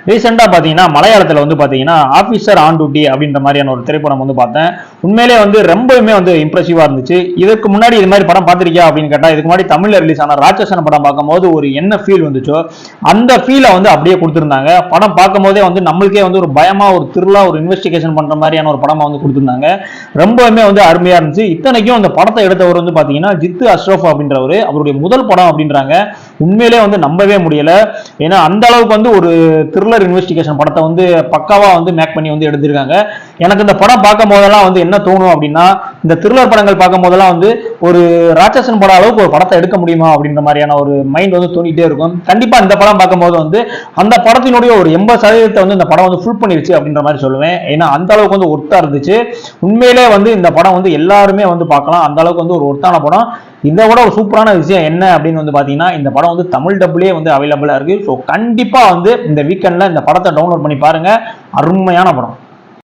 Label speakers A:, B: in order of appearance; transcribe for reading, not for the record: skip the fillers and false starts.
A: ரீசெண்டா பாத்தீங்கன்னா மலையாளத்துல வந்து பாத்தீங்கன்னா ஆபீசர் ஆன் டியூட்டி அப்படின்ற மாதிரியான ஒரு திரைப்படம் வந்து பார்த்தேன். உண்மையிலே வந்து ரொம்பவுமே வந்து இம்ப்ரெசிவா இருந்துச்சு. இதுக்கு முன்னாடி இது மாதிரி படம் பார்த்திருக்கியா அப்படின்னு கேட்டா, இதுக்கு முன்னாடி தமிழ்ல ரிலீஸ் ஆன ராட்சசன் படம் பார்க்கும்போது ஒரு என்ன ஃபீல் வந்துச்சோ அந்த ஃபீலை வந்து அப்படியே கொடுத்திருந்தாங்க. படம் பார்க்கும் போதே வந்து நம்மளுக்கே வந்து ஒரு பயமா, ஒரு த்ரில்லா, ஒரு இன்வெஸ்டிகேஷன் பண்ற மாதிரியான ஒரு படமா வந்து கொடுத்திருந்தாங்க. ரொம்பவுமே வந்து அருமையா இருந்துச்சு. இத்தனைக்கும் அந்த படத்தை எடுத்தவர் வந்து பாத்தீங்கன்னா ஜித்து அஷ்ரஃப் அப்படின்றவர், அவருடைய முதல் படம் அப்படின்றாங்க. உண்மையிலே வந்து நம்பவே முடியல. ஏன்னா அந்த அளவுக்கு வந்து ஒரு த்ரில்லர் இன்வெஸ்டிகேஷன் படத்தை வந்து பக்காவா வந்து மேக் பண்ணி வந்து எடுத்திருக்காங்க. எனக்கு இந்த படம் பார்க்கும் போதெல்லாம் வந்து என்ன தோணும் அப்படின்னா, இந்த த்ரில்லர் படங்கள் பார்க்கும் போதெல்லாம் வந்து ஒரு ராட்சசன் படம் அளவுக்கு ஒரு படத்தை எடுக்க முடியுமா அப்படின்ற மாதிரியான ஒரு மைண்ட் வந்து தோணிட்டே இருக்கும். கண்டிப்பா இந்த படம் பார்க்கும்போது வந்து அந்த படத்தினுடைய ஒரு 80% வந்து இந்த படம் வந்து ஃபுல் பண்ணிருச்சு அப்படின்ற மாதிரி சொல்லுவேன். ஏன்னா அந்த அளவுக்கு வந்து ஒர்த்தா இருந்துச்சு. உண்மையிலே வந்து இந்த படம் வந்து எல்லாருமே வந்து பார்க்கலாம். அந்த அளவுக்கு வந்து ஒரு ஒர்த்தான படம். இதை விட ஒரு சூப்பரான விஷயம் என்ன அப்படின்னு வந்து பாத்தீங்கன்னா, இந்த படம் வந்து தமிழ் டப்லயே வந்து அவைலபிளா இருக்கு. ஸோ கண்டிப்பா வந்து இந்த வீக்கெண்ட்ல இந்த படத்தை டவுன்லோட் பண்ணி பாருங்க. அருமையான படம்.